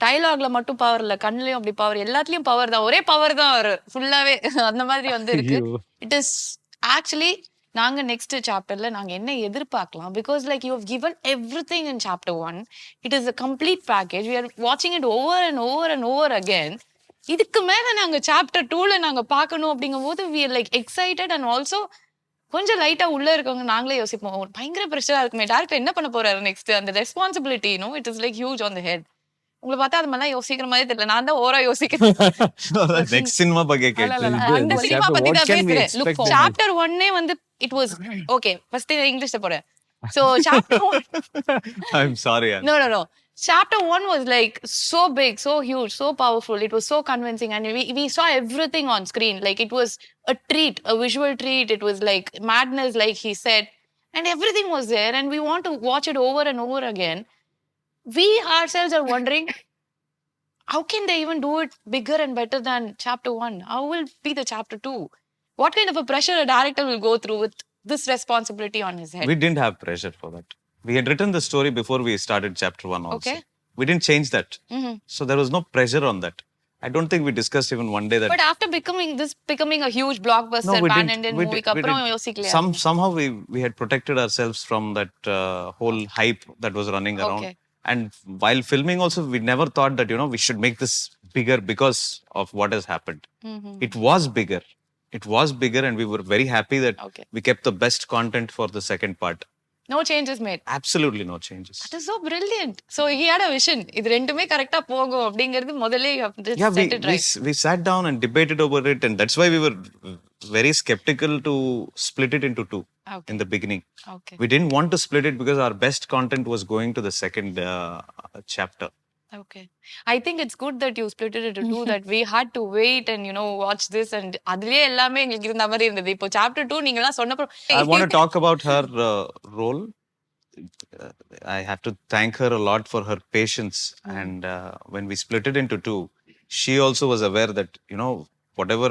டயலாக்ல மட்டும் பவர் இல்ல, கண்ணுலயும் அப்படி பவர், எல்லாத்துலயும் பவர் தான், ஒரே பவர் தான் அவர் ஃபுல்லாவே அந்த மாதிரி வந்து இருக்கு. இட் இஸ் ஆக்சுவலி நாங்க நெக்ஸ்ட் சாப்டர்ல நாங்க என்ன எதிர்பார்க்கலாம்? Because like you have given everything in chapter 1. It is a complete package. We are watching it over and over and over again. இதுக்கு மேல நாங்க சாப்டர் 2ல நாங்க பார்க்கணும் அப்படிங்கும்போது we are like excited, and also கொஞ்சம் லைட்டா உள்ள இருக்கவங்க நாங்களே யோசிப்போம், பயங்கர பிரஷரா இருக்குமே, டைரக்டர் என்ன பண்ண போறாரு நெக்ஸ்ட், அந்த responsibility, no, it is like huge on the head. உங்களை பார்த்தா அது மாதிரிலாம் யோசிக்கிற மாதிரி தெரியல, நான் தான் ஓரா யோசிக்கிறேன். நெக்ஸ்ட் சினிமா பத்தி கேட்டேன், அந்த சினிமா பத்தி தான் பேசுறேன். லுக், சாப்டர் 1 வந்து it was okay. First English போறேன். So chapter 1 I'm sorry. No. Chapter 1 was like so big, so huge, so powerful. It was so convincing, and we saw everything on screen. Like it was a treat, a visual treat. It was like madness, like he said, and everything was there, and we want to watch it over and over again. We ourselves are wondering, how can they even do it bigger and better than chapter 1? How will be the chapter 2? What kind of a pressure a director will go through with this responsibility on his head? We didn't have pressure for that. We had written the story before we started chapter 1 also. Okay. We didn't change that. So there was no pressure on that. I don't think we discussed even one day that. But after becoming a huge blockbuster, pan-Indian movie, somehow we had protected ourselves from that whole hype that was running around. Okay. And while filming also, we never thought that, we should make this bigger because of what has happened. It was bigger. It was bigger, and we were very happy that we kept the best content for the second part. No changes made. Absolutely no changes. That is so brilliant. So he had a vision. இது ரெண்டுமே கரெக்ட்டா போகும் அப்படிங்கிறது முதல்ல set it right. We sat down and debated over it, and that's why we were very skeptical to split it into two in the beginning. Okay. We didn't want to split it because our best content was going to the second chapter. Okay. I think it's good that you split it into two, that we had to wait and watch this, and அதுலயே எல்லாமே எங்களுக்கு இருந்த மாதிரி இருந்தது. இப்போ chapter 2 நீங்க எல்லாம் சொன்னப்போ I want to talk about her role. I have to thank her a lot for her patience. And when we split it into two, she also was aware that, whatever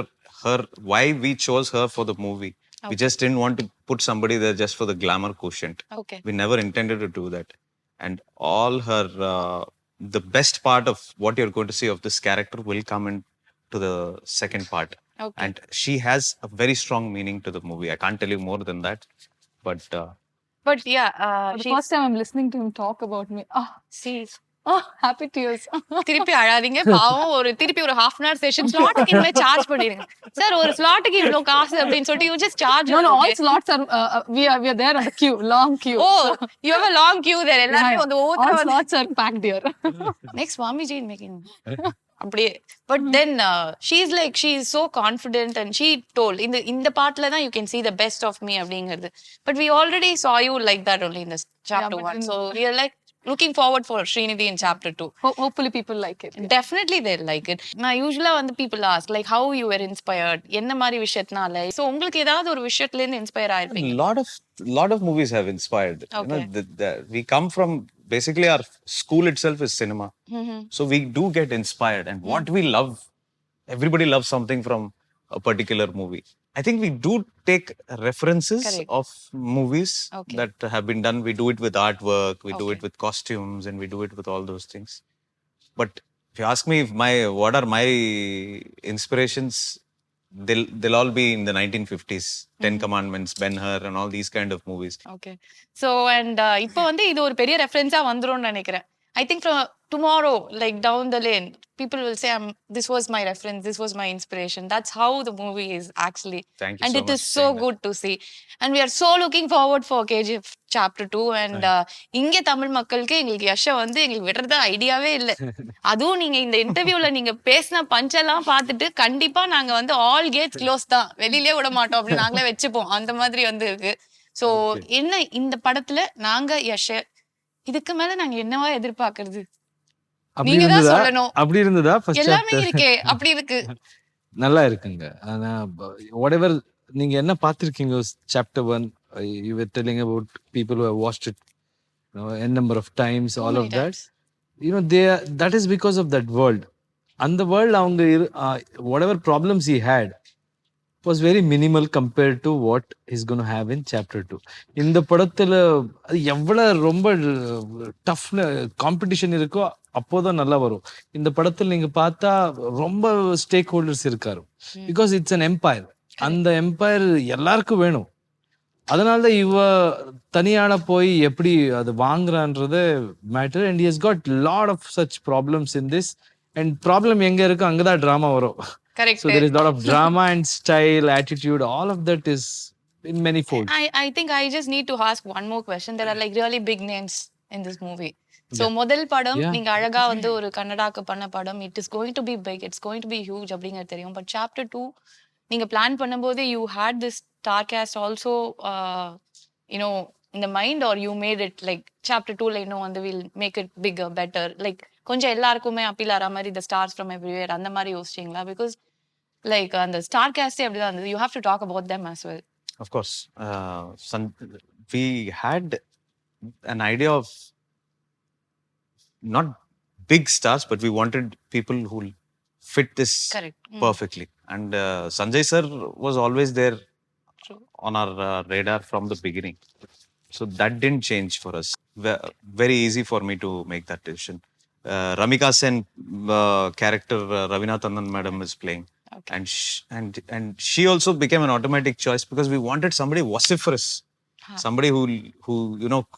why we chose her for the movie, we just didn't want to put somebody there just for the glamour quotient. Okay. We never intended to do that. And all her, the best part of what you're going to see of this character will come into the second part. Okay. And she has a very strong meaning to the movie. I can't tell you more than that. But yeah, For the first time I'm listening to him talk about me. see, Happy tears. திருப்பி அழாதீங்க பாவம். திருப்பி ஒரு half an hour session ஸ்லாட்டுக்கு இனிமே charge பண்ணிடுங்க sir. ஒரு ஸ்லாட்டுக்கு இவ்வளவு காசு அப்படின்னு சொல்லிட்டு you just charge. No, all slots are we are there on the queue, long queue. Oh, you have a long queue there. எல்லாரும் வந்து all slots are packed here. Next Swamiji making அப்படியே. But then she's so confident and she told in the partல தான் you can see the best of me அப்படிங்கிறது. But we already saw you like that only in this chapter 1. So we are like looking forward for Srinidhi in chapter 2. Hopefully people like it. Definitely they'll like it. நான் usually வந்து people ask like how you were inspired, என்ன மாதிரி விஷயத்தினால. So உங்களுக்கு ஏதாவது ஒரு விஷயத்துல இருந்து inspire ஆயிருப்பீங்க? lot of movies have inspired. Okay. We come from, basically our school itself is cinema. So we do get inspired, and what we love, everybody loves something from a particular movie. I think we do take references Correct. of movies that have been done. We do it with artwork, we do it with costumes, and we do it with all those things. But if you ask me what are my inspirations, they'll all be in the 1950s. 10 Commandments, Ben-Hur, and all these kind of movies. Okay. So and இப்போ வந்து இது ஒரு பெரிய ரெஃபரன்ஸா வந்துரும்னு நினைக்கிறேன். I think from tomorrow, like down the lane, people will say, this was my reference, this was my inspiration. That's how the movie is actually. Thank you and so it much is for so saying good to see. And we are so looking forward for KGF Chapter 2. And இங்கே தமிழ் மக்களுக்கு எங்களுக்கு யஷை வந்து எங்களுக்கு விடுறதா ஐடியாவே இல்லை. அதுவும் நீங்க இந்த இன்டர்வியூல நீங்க பேசின பஞ்செல்லாம் பார்த்துட்டு கண்டிப்பா நாங்க வந்து ஆல் கேட்ஸ் க்ளோஸ் தான், வெளியிலே விட மாட்டோம் அப்படின்னு நாங்களே வச்சுப்போம். அந்த மாதிரி வந்து இருக்கு. ஸோ என்ன இந்த படத்துல நாங்க யஷை இதுக்கு மேல நாங்க என்னவா எதிர்பார்க்கறது? நீங்க தான் சொல்லணும். அப்படி இருந்ததா ஃபர்ஸ்ட் எல்லாமே இருக்கே, அப்படி இருக்கு. நல்லா இருக்குங்க. ஆனா whatever நீங்க என்ன பார்த்திருக்கீங்க chapter 1, you were telling about people who have watched it n number of times, all of that. That is because of that world. அந்த world அவங்க whatever problems he had was very minimal compared to what he's going to have in chapter 2. இந்த படத்துல அது எவ்வளவு ரொம்ப tough competition இருக்கோ அப்போதான் நல்லா வரும். இந்த படத்துல நீங்க பார்த்தா ரொம்ப ஸ்டேக் ஹோல்டர்ஸ் இருக்காரு. Because it's an empire. அந்த எம்பையர் எல்லாருக்கும் வேணும். அதனால இவ தனியான போய் எப்படி அது வாங்குறான்றது matter. And he has got lot of such problems in this. And problem எங்க இருக்கு அங்கதான் டிராமா வரும். Correct. So there is a lot of drama and style, attitude, all of that is in many folds. I think I just need to ask one more question. There are like really big names in this movie. So முதல் படம் நீங்க அழகா வந்து ஒரு கன்னடாக்கு பண்ண படம். It is going to be big, it's going to be huge அப்படிங்கிறது தெரியும். But chapter 2 நீங்க பிளான் பண்ணும்போது you had this star cast also in the mind, or you made it like chapter 2 ல இன்னும் வந்து we'll make it bigger, better, like கொஞ்சம் எல்லாருக்குமே appeal ஆற மாதிரி the stars from everywhere அந்த மாதிரி யோசிச்சீங்களா? Because like அந்த ஸ்டார் காஸ்டே அப்படிதான் இருந்தது. You have to talk about them as well. Of course. We had an idea of not big stars, but we wanted people who fit this perfectly. And Sanjay sir was always there on our radar from the beginning. So that didn't change for us. Very easy for me to make that decision. Ramika Sen character Ravina Tandon madam is playing. Okay. And she also became an automatic choice because we wanted somebody vociferous. Somebody who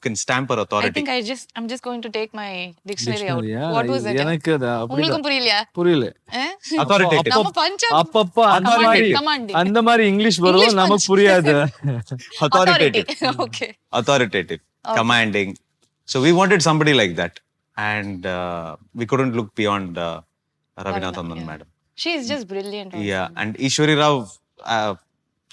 can stamp her authority. I think I'm just going to take my dictionary out. Yeah, what was it? எனக்கு உங்களுக்கும் புரியலையா? புரியல. Authoritative. நம்ம பஞ்சம் அப்பப்ப அந்த மாதிரி English வரும், நமக்கு புரியாது. Authoritative. Okay. Authoritative. Okay. Commanding. So we wanted somebody like that. And we couldn't look beyond Ravina Tandon madam. She is just brilliant. Also. Yeah, and Ishwari Rao,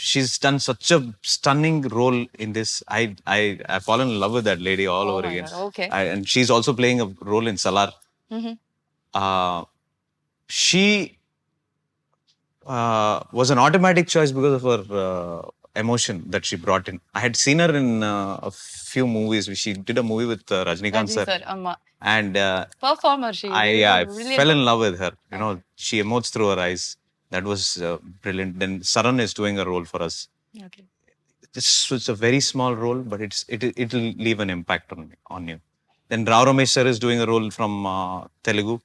she's done such a stunning role in this. I fallen in love with that lady all over again. God. Okay. And she's also playing a role in Salar. She was an automatic choice because of her emotion that she brought in. I had seen her in a few movies. She did a movie with Rajnikant sir. And performer she I fell in love with her. You know, she emotes through her eyes. That was brilliant. Then Saran is doing a role for us. Okay. This was a very small role, but it'll leave an impact on you. Then Rao Ramesh sir is doing a role from Telugu.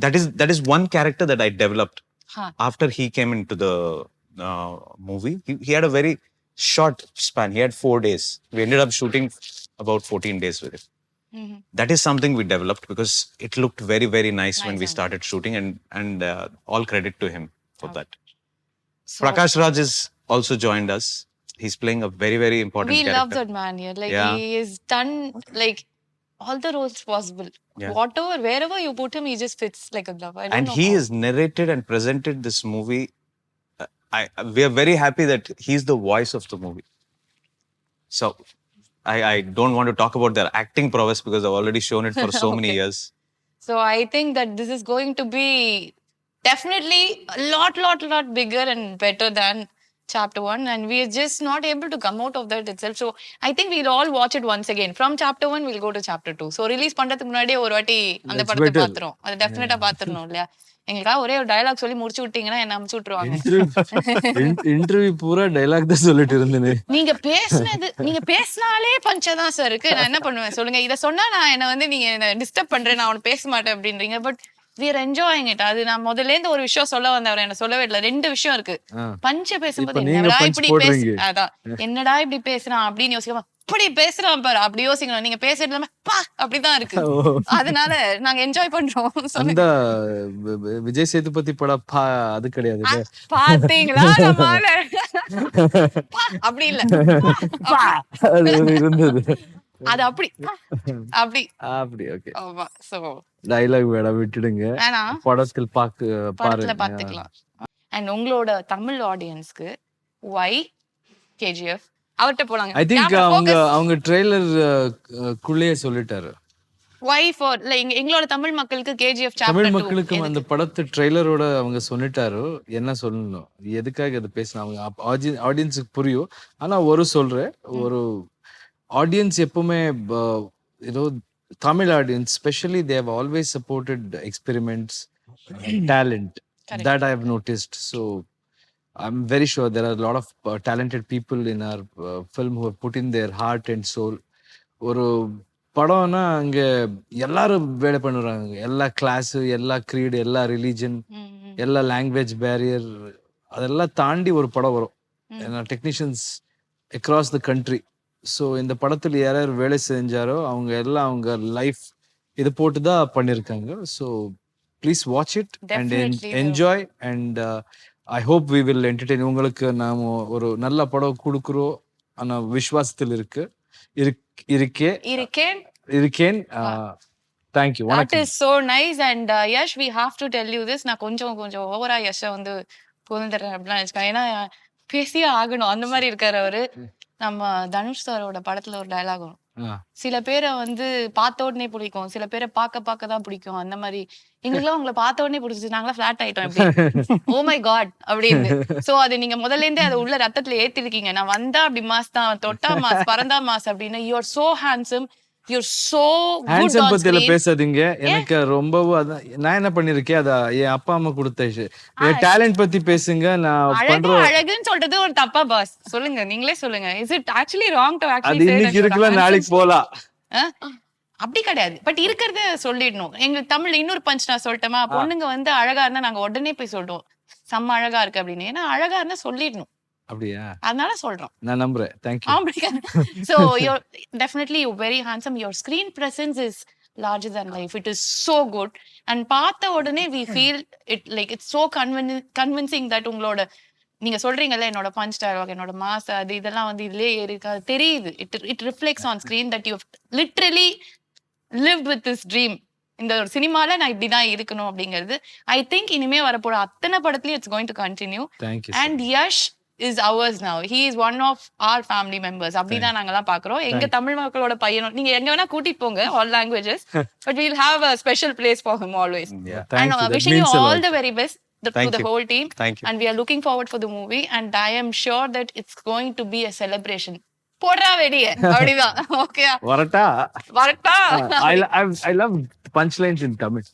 That is one character that I developed after he came into the movie. He had a very short span. He had 4 days. We ended up shooting about 14 days with him. Mm-hmm. That is something we developed because it looked very, very nice when we started shooting, and all credit to him for that. So, Prakash Raj has also joined us. He's playing a very, very important character. We love that man here. Like he is done like all the roles possible. Yeah. Whatever, wherever you put him, he just fits like a glove. And he has narrated and presented this movie. We are very happy that he's the voice of the movie. So I don't want to talk about their acting prowess because I've already shown it for so many years. So I think that this is going to be definitely a lot bigger and better than Chapter 1, and we are just not able to come out of that itself. So I think we'll all watch it once again. From Chapter 1, we'll go to Chapter 2. So release பண்றதுக்கு முன்னாடியே ஒரு வாட்டி அந்த படத்தை பாத்துறோம். அது டெஃபினட்டா பாத்துறணும் இல்லையா? எங்களுக்கா ஒரே ஒரு டயலாக் சொல்லி முடிச்சு விட்டீங்கன்னா என்ன அமுச்சு விட்டுருவாங்க. இன்டர்வியூ பூரா டயலாக் தான் சொல்லிட்டு இருந்தேனே. நீங்க பேசினாலே பஞ்சதான் சார் இருக்கு. நான் என்ன பண்ணுவேன் சொல்லுங்க. இத சொன்னா நான் என்ன வந்து நீங்க என்ன டிஸ்டர்ப் பண்றேன், நான் அவனை பேச மாட்டேன் அப்படின்றீங்க. But we are enjoying it. அது நான் முதல்ல இருந்து ஒரு விஷயம் சொல்ல வந்தவர் என்ன சொல்லவே இல்லை. 2 விஷயம் இருக்கு. பஞ்ச பேசும்போது என்னடா இப்படி அதான் என்னடா இப்படி பேசுறான் அப்படின்னு யோசிக்காம அப்படி பேசுறான் பாரு அப்படி யோசிக்கணும். நீங்க பேசுறது இல்லாம பா அப்படிதான் இருக்கு. அதனால நாங்க என்ஜாய் பண்றோம். அந்த விஜய் சேதுபதி படம் அது கிடையாது. பாத்தீங்களா? அப்படி இல்ல இருந்தது. அது அப்படி ஓகே. ஆமா. சோ டயலாக் வேட விட்டுடுங்க. படத்தில் பாத்துக்கலாம். அண்ட் உங்களோட தமிழ் ஆடியன்ஸ்க்கு why KGF அவர்ட்ட போலாங்க. ஐ திங்க் அவங்க ட்ரெய்லர் குள்ளே சொல்லிட்டாரு. why for like எங்களோட தமிழ் மக்களுக்கு KGF Chapter 2 தமிழ் மக்களுக்கு அந்த படத்து ட்ரெய்லரோட அவங்க சொல்லிட்டாரு. என்ன சொல்லணும், எதுக்காக அது பேசினா அவங்க ஆடியன்ஸுக்கு புரியும். ஆனா ஒரு ஆடியன்ஸ் எப்பவுமே Tamil audience especially, they have always supported experiments, talent. Correct. That I have noticed. So I'm very sure there are a lot of talented people in our film who have put in their heart and soul. ஒரு படம்னா அங்க எல்லாரும் வேலை பண்ணுறாங்க. எல்லா class, எல்லா creed, எல்லா religion, எல்லா லாங்குவேஜ் பேரியர் அதெல்லாம் தாண்டி ஒரு படம் வரும். Technicians across the country. So இந்த படத்தில் யாராவது வேலை செஞ்சாரோ அவங்க எல்லாம் அவங்க லைஃப் இது போட்டு தான் பண்ணியிருக்காங்க. So please watch it and enjoy and I hope we will entertain. உங்களுக்கு நாம் ஒரு நல்ல படம் கொடுக்குறோம் ஆனா விசுவாசத்தில் இருக்கேன். Thank you. That is so nice. And Yash, we have to tell you this. நான் கொஞ்சம் ஓவரா யஷை வந்து புகழ்ந்துறேன் அப்படிலாம் நினைச்சுக்கேன். ஏன்னா பேசியே ஆகணும் அந்த மாதிரி இருக்காரு அவரு. நம்ம தனுஷ் சாரோட படத்துல ஒரு டயலாக் வரும். சில பேரை வந்து பார்த்த உடனே பிடிக்கும், சில பேரை பார்க்க தான் பிடிக்கும். அந்த மாதிரி எங்களுக்குலாம் உங்களை பார்த்த உடனே பிடிச்சிச்சு, நாங்களாம் ஃபிளாட் ஆயிட்டோம். ஓ மை காட் அப்படின்னு. சோ அது நீங்க முதல்ல இருந்தே அதை உள்ள ரத்தத்துல ஏத்திருக்கீங்க. நான் வந்தா அப்படி மாஸ் தான், தொட்டா மாஸ், பறந்தா மாஸ் அப்படின்னு. You are so handsome. You're so good on பத்தில பேசாதீங்க. எனக்கு ரொம்பவும் நான் என்ன பண்ணிருக்கேன், அத என் அப்பா அம்மா கொடுத்த டேலண்ட் பத்தி பேசுங்க. நான் பண்றேன் அழகுன்னு சொல்றது ஒரு தப்பா பாஸ்? சொல்லுங்க, நீங்களே சொல்லுங்க. Is it actually wrong to actually say that? இன்னைக்கு இருக்கலாம், நாளைக்கு போலாம். அப்படி கிடையாது. பட் இருக்கிறத சொல்லிடணும். எங்களுக்கு தமிழ்ல இன்னொரு பஞ்ச் நான் சொல்லட்டேமா, பொண்ணுங்க வந்து அழகா இருந்தா நாங்க உடனே போய் சொல்றோம் செம்ம அழகா இருக்கு அப்படின்னு. ஏன்னா அழகா இருந்தா சொல்லிடணும். அப்படியா? அதனால சொல்றோம். நான் நம்புறேன். Thank you. So you're definitely very handsome. Your screen presence is larger than life. It is so good. And பார்த்த உடனே we feel it like it's so convincing that உங்களோட நீங்க சொல்றீங்கல்ல என்னோட பஞ்ச் டயலாக், என்னோட மாஸ், அது இதெல்லாம் வந்து இதுலயே இருக்கு. அது தெரியுது. It reflects on screen that you have literally lived with this dream. இந்த ஒரு சினிமால நான் இப்படிதான் இருக்கணும் அப்படிங்கிறது. I think இனிமே வரப்போற அத்தனை படத்துலயும் it's going to continue. Thank you. And Yash is ours now. He is one of our family members. அப்படிதான் நாங்கலாம் பாக்குறோம். எங்க தமிழ் மக்களோட பையனும் நீங்க எங்க வேணா கூட்டிட்டு போங்க, all languages, but we'll have a special place for him always. Yeah, thank and you. wishing you all the very best. Thank the you. whole team. Thank you. And we are looking forward for the movie. And I am sure that it's going to be a celebration. போடுறா வெடியே அப்படிதான். Okay வரட்டா. வரட்டா. I love punchlines in Tamil.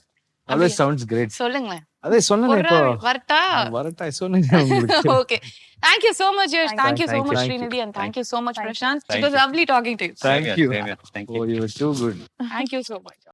Always sounds great. சொல்லுங்களேன். அதே சொன்னேன் இப்போ. வரட்டா. வரட்டா சொன்னேன் உங்களுக்கு. Okay. Thank you so much, Yash. Thank you so much, Thank you. Srinidhi. And thank you so much, Prashant. Thank It was you. lovely talking to you. Thank you. Same here. Thank you. Oh, you were too good. Thank you so much.